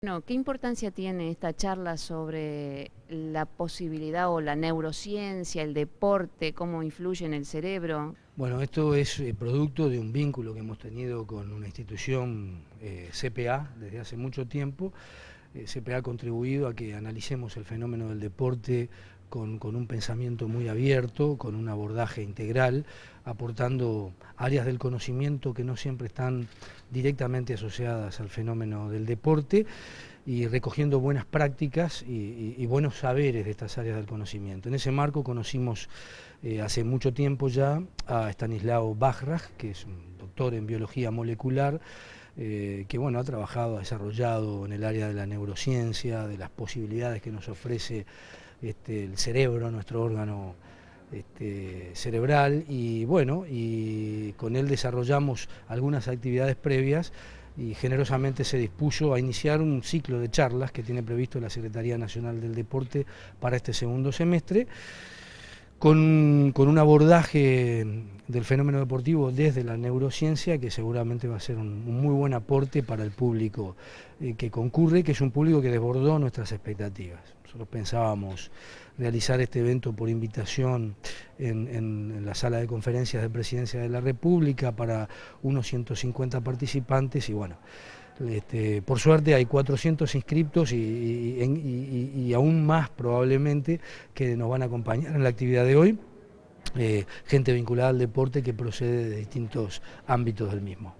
Bueno, ¿qué importancia tiene esta charla sobre la posibilidad o la neurociencia, el deporte, cómo influye en el cerebro? Bueno, esto es producto de un vínculo que hemos tenido con una institución CPA desde hace mucho tiempo. CPA ha contribuido a que analicemos el fenómeno del deporte con un pensamiento muy abierto, con un abordaje integral, aportando áreas del conocimiento que no siempre están directamente asociadas al fenómeno del deporte y recogiendo buenas prácticas y buenos saberes de estas áreas del conocimiento. En ese marco conocimos hace mucho tiempo ya a Stanislao Bajraj, que es un doctor en biología molecular, que bueno, ha trabajado, ha desarrollado en el área de la neurociencia, de las posibilidades que nos ofrece el cerebro, nuestro órgano cerebral, y bueno, y con él desarrollamos algunas actividades previas y generosamente se dispuso a iniciar un ciclo de charlas que tiene previsto la Secretaría Nacional del Deporte para este segundo semestre, con un abordaje del fenómeno deportivo desde la neurociencia, que seguramente va a ser un muy buen aporte para el público que concurre, que es un público que desbordó nuestras expectativas. Nosotros pensábamos realizar este evento por invitación en la sala de conferencias de Presidencia de la República para unos 150 participantes y bueno, por suerte hay 400 inscriptos y aún más probablemente que nos van a acompañar en la actividad de hoy, gente vinculada al deporte que procede de distintos ámbitos del mismo.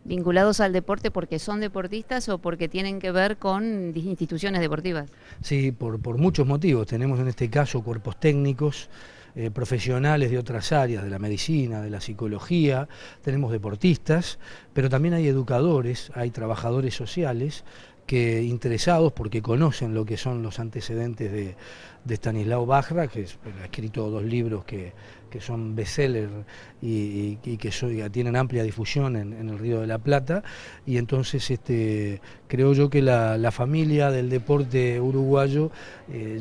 ¿Vinculados al deporte porque son deportistas o porque tienen que ver con instituciones deportivas? Sí, por muchos motivos. Tenemos en este caso cuerpos técnicos, profesionales de otras áreas, de la medicina, de la psicología, tenemos deportistas, pero también hay educadores, hay trabajadores sociales que interesados porque conocen lo que son los antecedentes de Stanislao Bajraj, que ha escrito 2 libros que son bestseller y que tienen amplia difusión en el Río de la Plata, y entonces creo yo que la familia del deporte uruguayo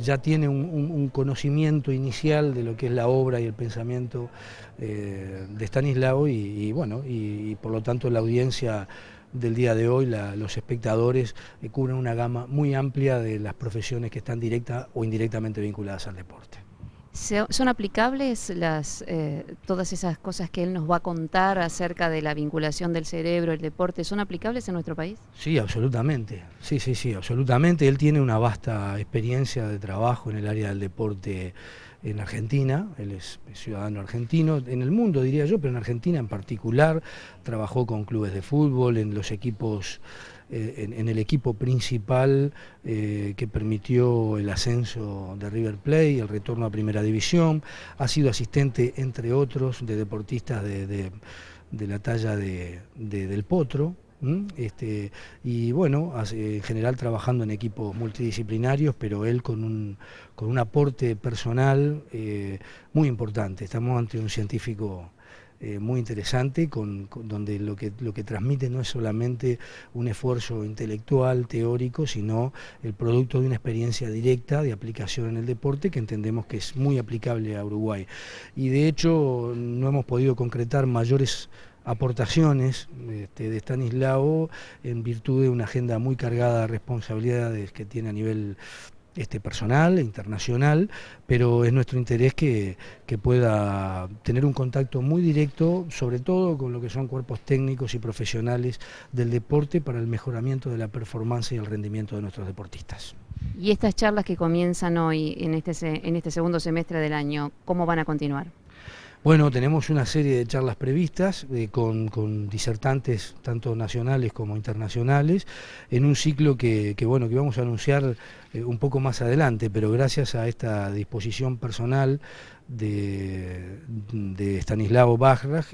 ya tiene un conocimiento inicial de lo que es la obra y el pensamiento de Stanislao y bueno, y por lo tanto la audiencia del día de hoy, los espectadores cubren una gama muy amplia de las profesiones que están directa o indirectamente vinculadas al deporte. ¿Son aplicables todas esas cosas que él nos va a contar acerca de la vinculación del cerebro, el deporte? ¿Son aplicables en nuestro país? Sí, absolutamente. Sí, absolutamente. Él tiene una vasta experiencia de trabajo en el área del deporte en Argentina. Él es ciudadano argentino, en el mundo diría yo, pero en Argentina en particular. Trabajó con clubes de fútbol, en los equipos, en el equipo principal que permitió el ascenso de River Plate, el retorno a Primera División. Ha sido asistente, entre otros, de deportistas de la talla del Potro. Y bueno, en general trabajando en equipos multidisciplinarios, pero él con un aporte personal muy importante. Estamos ante un científico muy interesante, donde lo que transmite no es solamente un esfuerzo intelectual, teórico, sino el producto de una experiencia directa de aplicación en el deporte que entendemos que es muy aplicable a Uruguay. Y de hecho no hemos podido concretar mayores aportaciones de Stanislao en virtud de una agenda muy cargada de responsabilidades que tiene a nivel personal e internacional, pero es nuestro interés que pueda tener un contacto muy directo, sobre todo con lo que son cuerpos técnicos y profesionales del deporte para el mejoramiento de la performance y el rendimiento de nuestros deportistas. ¿Y estas charlas que comienzan hoy en este segundo semestre del año, cómo van a continuar? Bueno, tenemos una serie de charlas previstas con disertantes tanto nacionales como internacionales en un ciclo que vamos a anunciar un poco más adelante, pero gracias a esta disposición personal de Stanislao Bajraj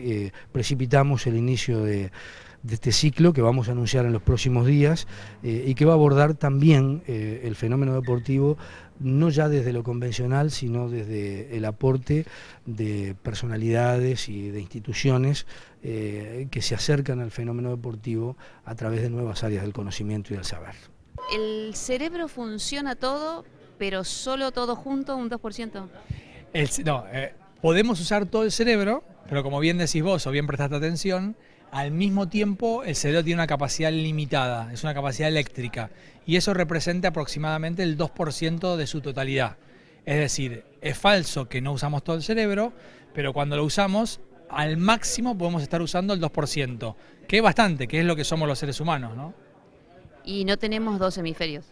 precipitamos el inicio de este ciclo que vamos a anunciar en los próximos días y que va a abordar también el fenómeno deportivo, no ya desde lo convencional, sino desde el aporte de personalidades y de instituciones que se acercan al fenómeno deportivo a través de nuevas áreas del conocimiento y del saber. ¿El cerebro funciona todo, pero solo todo junto, un 2%? Podemos usar todo el cerebro, pero como bien decís vos o bien prestaste atención, Al mismo tiempo, el cerebro tiene una capacidad limitada, es una capacidad eléctrica, y eso representa aproximadamente el 2% de su totalidad. Es decir, es falso que no usamos todo el cerebro, pero cuando lo usamos, al máximo podemos estar usando el 2%, que es bastante, que es lo que somos los seres humanos, ¿no? Y no tenemos dos hemisferios.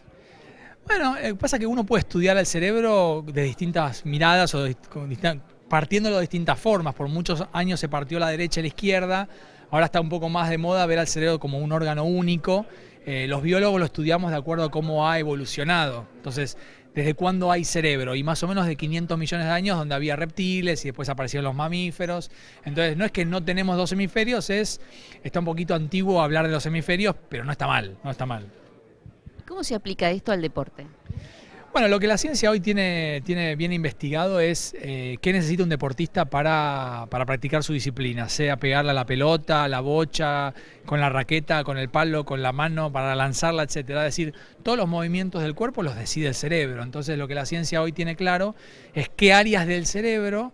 Bueno, pasa que uno puede estudiar el cerebro de distintas miradas o partiéndolo de distintas formas. Por muchos años se partió la derecha y la izquierda, ahora está un poco más de moda ver al cerebro como un órgano único. Los biólogos lo estudiamos de acuerdo a cómo ha evolucionado. Entonces, ¿desde cuándo hay cerebro? Y más o menos de 500 millones de años, donde había reptiles y después aparecieron los mamíferos. Entonces, no es que no tenemos dos hemisferios, está un poquito antiguo hablar de los hemisferios, pero no está mal, no está mal. ¿Cómo se aplica esto al deporte? Bueno, lo que la ciencia hoy tiene bien investigado es qué necesita un deportista para practicar su disciplina, sea pegarle a la pelota, a la bocha, con la raqueta, con el palo, con la mano, para lanzarla, etcétera. Es decir, todos los movimientos del cuerpo los decide el cerebro. Entonces, lo que la ciencia hoy tiene claro es qué áreas del cerebro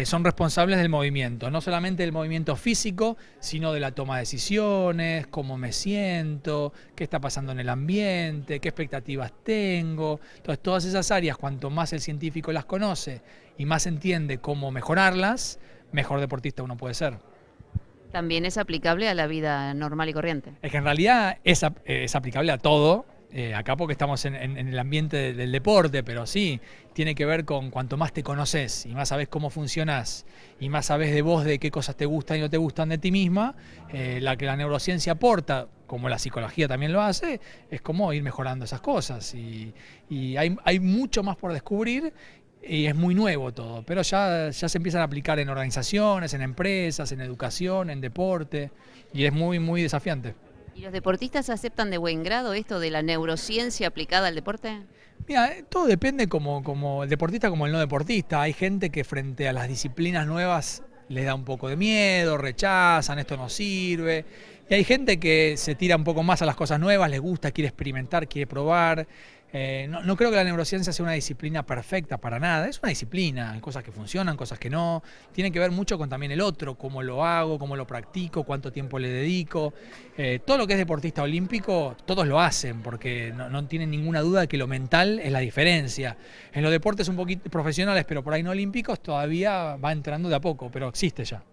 son responsables del movimiento, no solamente del movimiento físico, sino de la toma de decisiones, cómo me siento, qué está pasando en el ambiente, qué expectativas tengo. Entonces, todas esas áreas, cuanto más el científico las conoce y más entiende cómo mejorarlas, mejor deportista uno puede ser. También es aplicable a la vida normal y corriente. Es que en realidad es aplicable a todo. Acá porque estamos en el ambiente del deporte, pero sí, tiene que ver con cuanto más te conoces y más sabes cómo funcionás y más sabes de vos, de qué cosas te gustan y no te gustan de ti misma, la que la neurociencia aporta, como la psicología también lo hace, es cómo ir mejorando esas cosas. Y hay mucho más por descubrir y es muy nuevo todo, pero ya se empiezan a aplicar en organizaciones, en empresas, en educación, en deporte, y es muy, muy desafiante. ¿Y los deportistas aceptan de buen grado esto de la neurociencia aplicada al deporte? Mira, todo depende como el deportista como el no deportista. Hay gente que frente a las disciplinas nuevas les da un poco de miedo, rechazan, esto no sirve. Y hay gente que se tira un poco más a las cosas nuevas, les gusta, quiere experimentar, quiere probar. No creo que la neurociencia sea una disciplina perfecta para nada, es una disciplina, hay cosas que funcionan, cosas que no, tiene que ver mucho con también el otro, cómo lo hago, cómo lo practico, cuánto tiempo le dedico. Todo lo que es deportista olímpico, todos lo hacen, porque no tienen ninguna duda de que lo mental es la diferencia. En los deportes un poquito profesionales, pero por ahí no olímpicos, todavía va entrando de a poco, pero existe ya.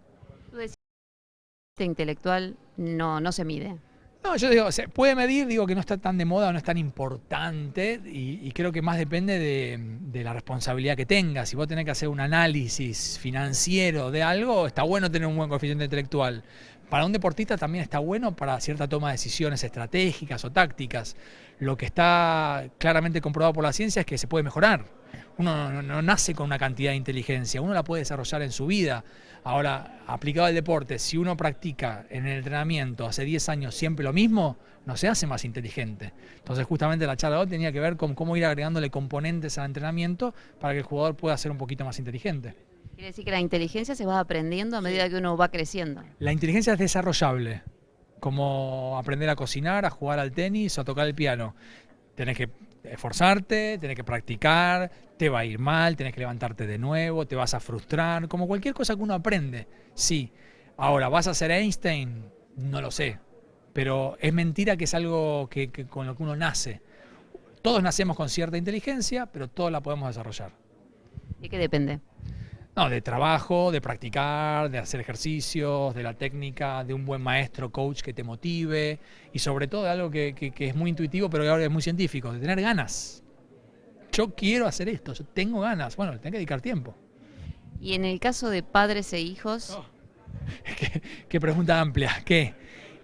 Tú decís que este intelectual no se mide. No, yo digo, se puede medir, digo que no está tan de moda, no es tan importante y creo que más depende de la responsabilidad que tengas. Si vos tenés que hacer un análisis financiero de algo, está bueno tener un buen coeficiente intelectual. Para un deportista también está bueno para cierta toma de decisiones estratégicas o tácticas. Lo que está claramente comprobado por la ciencia es que se puede mejorar. Uno no nace con una cantidad de inteligencia, uno la puede desarrollar en su vida. Ahora, aplicado al deporte, si uno practica en el entrenamiento hace 10 años siempre lo mismo, no se hace más inteligente. Entonces, justamente la charla de hoy tenía que ver con cómo ir agregándole componentes al entrenamiento para que el jugador pueda ser un poquito más inteligente. Quiere decir que la inteligencia se va aprendiendo a medida que uno va creciendo. La inteligencia es desarrollable, como aprender a cocinar, a jugar al tenis o a tocar el piano. Tenés que esforzarte, tenés que practicar, te va a ir mal, tenés que levantarte de nuevo, te vas a frustrar, como cualquier cosa que uno aprende, sí. Ahora, ¿vas a ser Einstein? No lo sé, pero es mentira que es algo que con lo que uno nace. Todos nacemos con cierta inteligencia, pero todos la podemos desarrollar. ¿De qué depende? No, de trabajo, de practicar, de hacer ejercicios, de la técnica, de un buen maestro, coach que te motive y sobre todo de algo que es muy intuitivo pero que ahora es muy científico, de tener ganas. Yo quiero hacer esto, yo tengo ganas, bueno, le tengo que dedicar tiempo. Y en el caso de padres e hijos... Oh, qué pregunta amplia, ¿qué?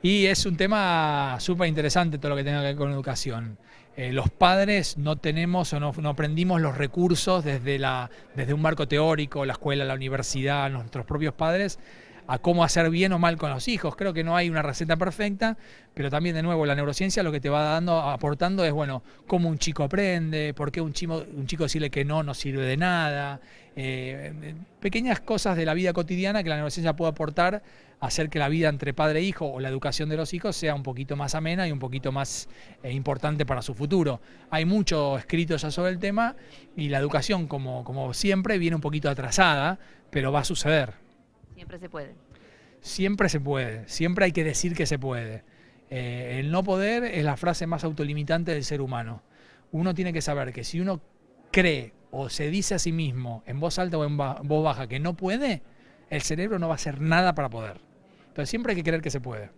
Y es un tema súper interesante todo lo que tenga que ver con educación. Los padres no tenemos o no aprendimos los recursos desde un marco teórico, la escuela, la universidad, nuestros propios padres, a cómo hacer bien o mal con los hijos. Creo que no hay una receta perfecta, pero también de nuevo la neurociencia lo que te va aportando es, bueno, cómo un chico aprende, por qué un chico decirle que no sirve de nada, pequeñas cosas de la vida cotidiana que la neurociencia puede aportar a hacer que la vida entre padre e hijo o la educación de los hijos sea un poquito más amena y un poquito más importante para su futuro. Hay mucho escrito ya sobre el tema y la educación, como siempre, viene un poquito atrasada, pero va a suceder. Siempre se puede. Siempre se puede, siempre hay que decir que se puede. El no poder es la frase más autolimitante del ser humano. Uno tiene que saber que si uno cree o se dice a sí mismo en voz alta o en voz baja que no puede, el cerebro no va a hacer nada para poder. Entonces siempre hay que creer que se puede.